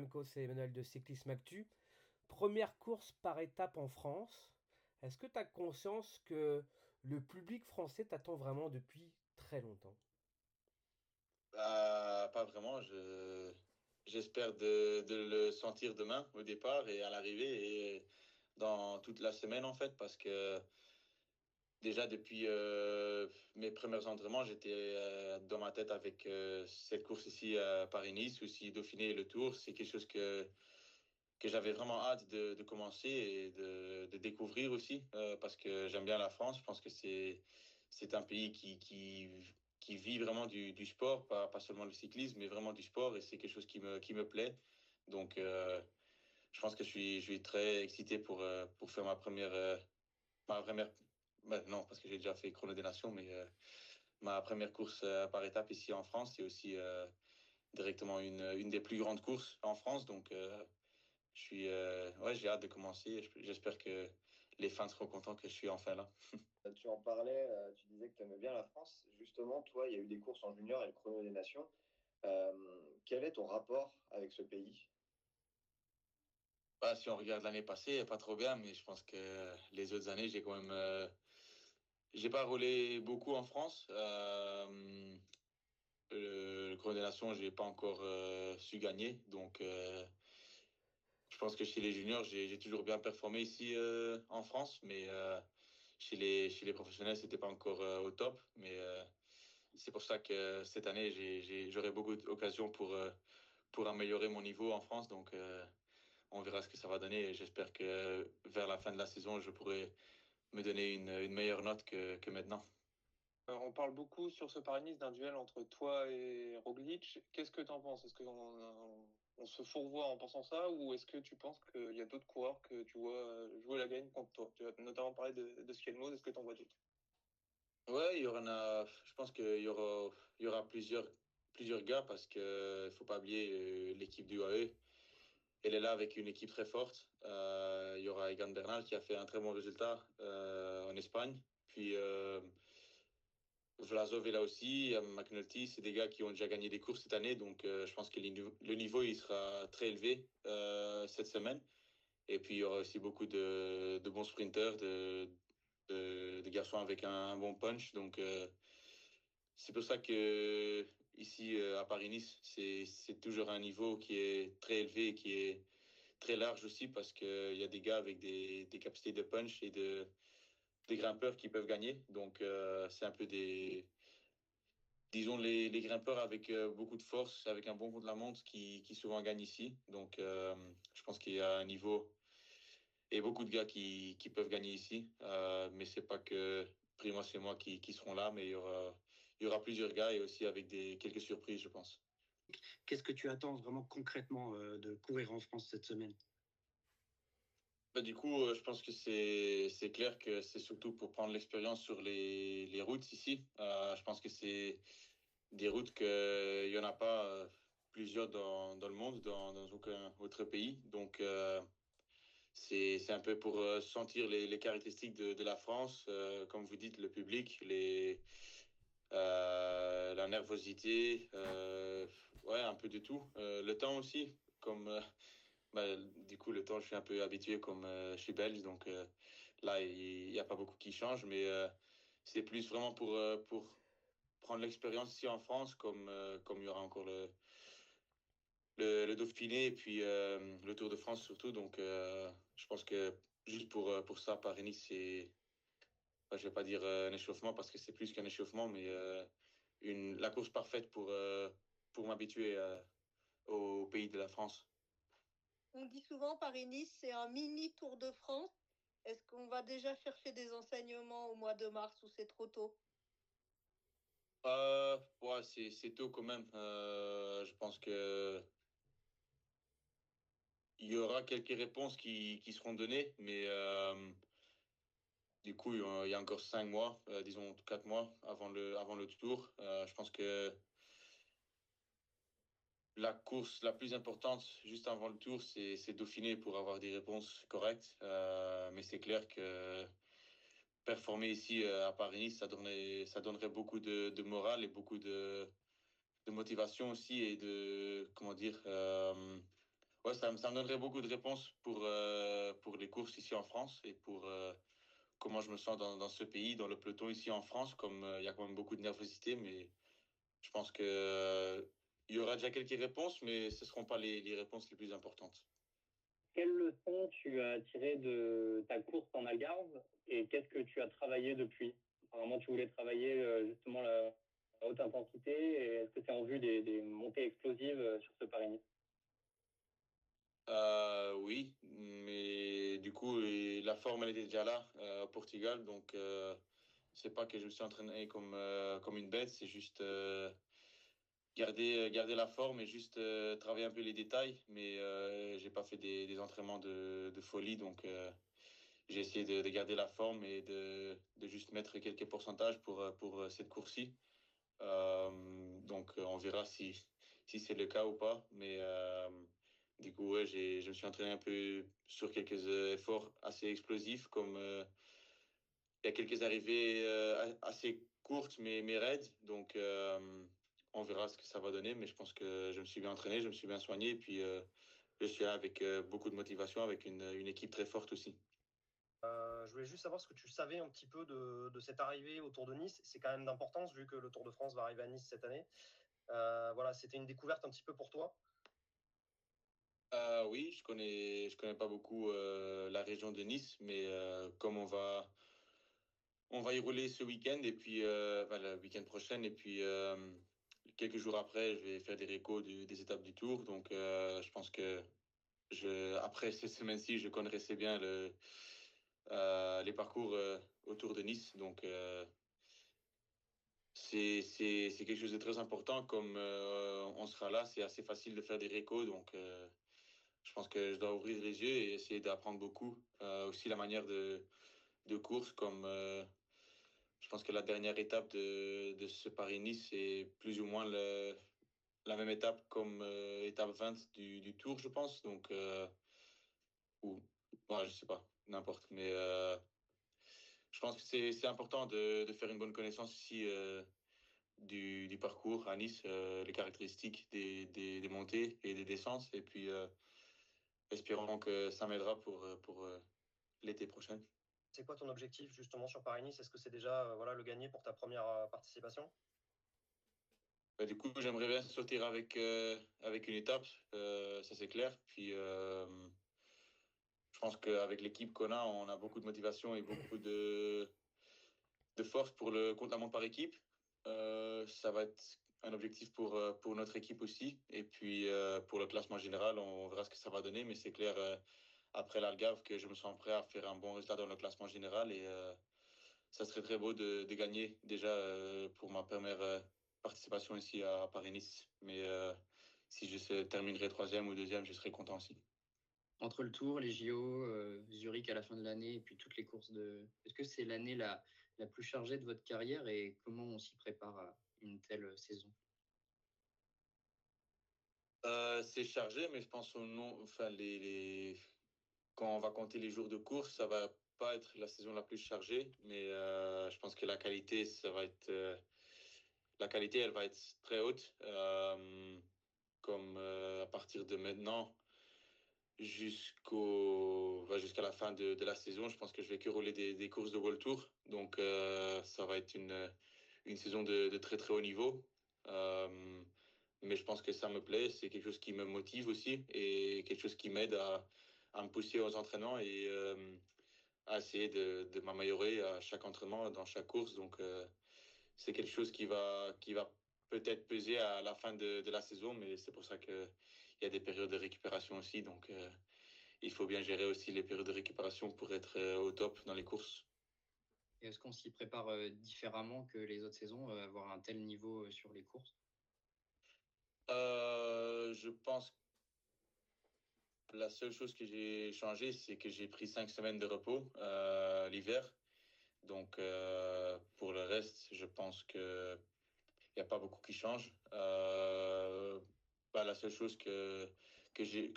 Remco, c'est Emmanuel de Cyclisme Actu. Première course par étape en France. Est-ce que tu as conscience que le public français t'attend vraiment depuis très longtemps? Pas vraiment. J'espère de le sentir demain au départ et à l'arrivée et dans toute la semaine en fait parce que déjà depuis mes premiers entraînements, j'étais dans ma tête avec cette course ici à Paris-Nice, aussi Dauphiné et le Tour. C'est quelque chose que j'avais vraiment hâte de commencer et de découvrir aussi parce que j'aime bien la France. Je pense que c'est un pays qui vit vraiment du sport, pas seulement le cyclisme, mais vraiment du sport et c'est quelque chose qui me plaît. Donc, je pense que je suis très excité pour faire ma première, non, parce que j'ai déjà fait Chrono des Nations, mais ma première course par étape ici en France. C'est aussi directement une des plus grandes courses en France. Donc, ouais, j'ai hâte de commencer. J'espère que les fans seront contents que je suis enfin là. Tu en parlais, tu disais que tu aimais bien la France. Justement, toi, il y a eu des courses en junior et le chrono des nations. Quel est ton rapport avec ce pays? Si on regarde l'année passée, pas trop bien, mais je pense que les autres années, j'ai pas roulé beaucoup en France. Le Chrono des Nations, j'ai pas encore su gagner. Donc, je pense que chez les juniors, j'ai toujours bien performé ici en France, mais chez les professionnels, c'était pas encore au top. Mais c'est pour ça que cette année, j'aurai beaucoup d'occasions pour améliorer mon niveau en France. Donc, on verra ce que ça va donner. Et j'espère que vers la fin de la saison, je pourrai me donner une meilleure note que maintenant. On parle beaucoup sur ce Paris-Nice d'un duel entre toi et Roglic. Qu'est-ce que tu en penses? Est-ce qu'on se fourvoie en pensant ça ou est-ce que tu penses qu'il y a d'autres coureurs que tu vois jouer la gagne contre toi? Tu as notamment parlé de Skelmos. Est-ce que tu en vois d'autres? Ouais, je pense il y aura plusieurs gars parce que faut pas oublier l'équipe du UAE. Elle est là avec une équipe très forte. Il y aura Egan Bernal qui a fait un très bon résultat en Espagne. Puis Vlasov est là aussi, McNulty, c'est des gars qui ont déjà gagné des courses cette année, donc je pense que le niveau il sera très élevé cette semaine. Et puis il y aura aussi beaucoup de bons sprinters, de garçons avec un bon punch. Donc c'est pour ça que ici à Paris-Nice, c'est toujours un niveau qui est très élevé et qui est très large aussi parce qu'il y a des gars avec des capacités de punch et des grimpeurs qui peuvent gagner. Donc c'est un peu disons, les grimpeurs avec beaucoup de force, avec un bon contre-la-montre qui souvent gagnent ici. Donc, je pense qu'il y a un niveau et beaucoup de gars qui peuvent gagner ici. Mais c'est pas que Primoz et moi qui seront là, mais il y aura plusieurs gars et aussi avec quelques surprises, je pense. Qu'est-ce que tu attends vraiment concrètement de courir en France cette semaine? Du coup, je pense que c'est clair que c'est surtout pour prendre l'expérience sur les routes ici. Je pense que c'est des routes qu'il n'y en a pas plusieurs dans le monde, dans aucun autre pays. Donc, c'est un peu pour sentir les caractéristiques de la France, comme vous dites, le public, la nervosité, ouais, un peu de tout. Le temps aussi, comme du coup, le temps, je suis un peu habitué comme je suis belge, donc là, il n'y a pas beaucoup qui change, mais c'est plus vraiment pour prendre l'expérience ici en France, comme il y aura encore le Dauphiné et puis le Tour de France surtout. Donc, je pense que juste pour ça, Paris-Nice, c'est, enfin, je vais pas dire un échauffement parce que c'est plus qu'un échauffement, mais la course parfaite pour m'habituer au pays de la France. On dit souvent Paris-Nice, c'est un mini Tour de France. Est-ce qu'on va déjà chercher des enseignements au mois de mars ou c'est trop tôt? Ouais, c'est tôt quand même. Je pense que il y aura quelques réponses qui seront données, mais du coup, il y a encore 5 mois, disons 4 mois avant le tour. Je pense que la course la plus importante juste avant le tour, c'est Dauphiné pour avoir des réponses correctes. Mais c'est clair que performer ici à Paris, ça donnerait beaucoup de morale et beaucoup de motivation aussi et de, comment dire, Ouais, ça me donnerait beaucoup de réponses pour les courses ici en France et pour comment je me sens dans ce pays, dans le peloton ici en France, comme il y a quand même beaucoup de nervosité, mais je pense que il y aura déjà quelques réponses, mais ce ne seront pas les réponses les plus importantes. Quelle leçon tu as tiré de ta course en Algarve et qu'est-ce que tu as travaillé depuis? Apparemment, tu voulais travailler justement la haute intensité. Et est-ce que c'est en vue des montées explosives sur ce Paris-Nice? Oui, mais du coup, la forme, elle était déjà là au Portugal, donc c'est pas que je me suis entraîné comme une bête, c'est juste garder la forme et juste travailler un peu les détails, mais j'ai pas fait des entraînements de folie, donc j'ai essayé de garder la forme et de juste mettre quelques pourcentages pour cette course-ci. Donc on verra si c'est le cas ou pas, mais du coup, ouais, je me suis entraîné un peu sur quelques efforts assez explosifs, comme il y a quelques arrivées assez courtes mais raides. Donc, on verra ce que ça va donner. Mais je pense que je me suis bien entraîné, je me suis bien soigné. Et puis, je suis là avec beaucoup de motivation, avec une équipe très forte aussi. Je voulais juste savoir ce que tu savais un petit peu de cette arrivée au Tour de Nice. C'est quand même d'importance vu que le Tour de France va arriver à Nice cette année. Voilà, c'était une découverte un petit peu pour toi. Oui, je connais pas beaucoup la région de Nice, mais comme on va y rouler ce week-end et puis enfin, le week-end prochain et puis quelques jours après, je vais faire des récos des étapes du Tour. Donc, je pense que après cette semaine-ci, je connaissais bien les parcours autour de Nice. Donc, c'est quelque chose de très important. Comme on sera là, c'est assez facile de faire des récos. Donc, je pense que je dois ouvrir les yeux et essayer d'apprendre beaucoup. Aussi la manière de course, comme je pense que la dernière étape de ce Paris-Nice, c'est plus ou moins la même étape comme étape 20 du Tour, je pense. Donc, ou, ouais, je sais pas, n'importe. Mais je pense que c'est important de faire une bonne connaissance ici du parcours à Nice, les caractéristiques des montées et des descentes. Et puis, espérons que ça m'aidera pour l'été prochain. C'est quoi ton objectif justement sur Paris-Nice? Est-ce que c'est déjà voilà, le gagner pour ta première participation? Bah, du coup, j'aimerais bien sortir avec une étape, ça c'est clair. Puis, je pense qu'avec l'équipe qu'on a, on a beaucoup de motivation et beaucoup de force pour le contre-la-montre par équipe. Ça va être un objectif pour notre équipe aussi. Et puis, pour le classement général, on verra ce que ça va donner. Mais c'est clair, après l'Algarve, que je me sens prêt à faire un bon résultat dans le classement général. Et ça serait très beau de gagner déjà pour ma première participation ici à Paris-Nice. Mais si terminerai troisième ou deuxième, je serai content aussi. Entre le Tour, les JO, Zurich à la fin de l'année et puis toutes les courses de... Est-ce que c'est l'année la plus chargée de votre carrière et comment on s'y prépare à une telle saison? C'est chargé, mais je pense au nom, enfin quand on va compter les jours de course, ça va pas être la saison la plus chargée, mais je pense que la qualité, elle va être très haute, comme à partir de maintenant jusqu'à la fin de la saison. Je pense que je vais que rouler des courses de World Tour, donc ça va être une saison de très très haut niveau. Mais je pense que ça me plaît, c'est quelque chose qui me motive aussi et quelque chose qui m'aide à me pousser aux entraînements et à essayer de m'améliorer à chaque entraînement, dans chaque course. Donc, c'est quelque chose qui va peut-être peser à la fin de la saison, mais c'est pour ça qu'il y a des périodes de récupération aussi. Donc, il faut bien gérer aussi les périodes de récupération pour être au top dans les courses. Et est-ce qu'on s'y prépare différemment que les autres saisons, avoir un tel niveau sur les courses? Je pense que la seule chose que j'ai changé, c'est que j'ai pris 5 semaines de repos l'hiver. Donc, pour le reste, je pense que il n'y a pas beaucoup qui change. La seule chose que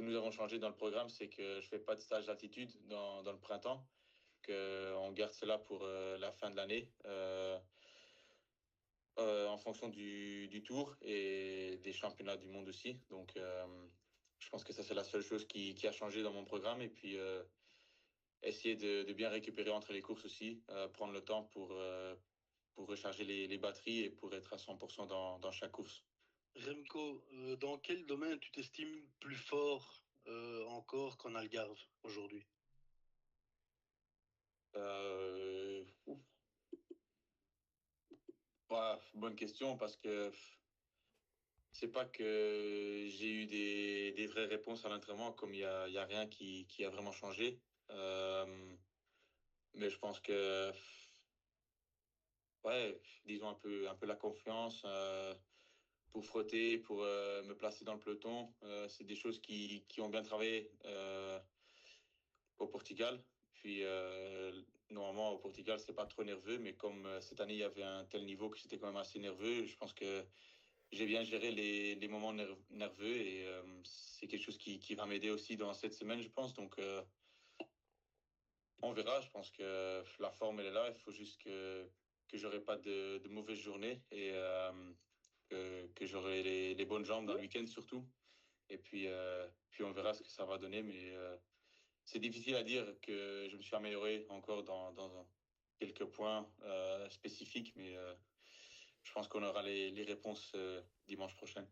nous avons changé dans le programme, c'est que je ne fais pas de stage d'altitude dans le printemps, qu'on garde cela pour la fin de l'année, en fonction du tour et des championnats du monde aussi. Donc, Je pense que ça, c'est la seule chose qui a changé dans mon programme. Et puis, essayer de bien récupérer entre les courses aussi, prendre le temps pour recharger les batteries et pour être à 100% dans chaque course. Remco, dans quel domaine tu t'estimes plus fort encore qu'en Algarve aujourd'hui? Ouf. Ouais, bonne question parce que c'est pas que j'ai eu des vraies réponses à l'entraînement, comme il y a rien qui a vraiment changé. Mais je pense que, ouais, disons un peu la confiance pour frotter, pour me placer dans le peloton. C'est des choses qui ont bien travaillé au Portugal. Puis, normalement, au Portugal, c'est pas trop nerveux, mais comme cette année, il y avait un tel niveau que c'était quand même assez nerveux, je pense que j'ai bien géré les moments nerveux et c'est quelque chose qui va m'aider aussi dans cette semaine, je pense. Donc, on verra. Je pense que la forme, elle est là. Il faut juste que j'aurai pas de mauvaises journées et que j'aurai les bonnes jambes dans le week-end surtout. Et puis, on verra ce que ça va donner. Mais c'est difficile à dire que je me suis amélioré encore dans quelques points spécifiques, mais je pense qu'on aura les réponses dimanche prochain.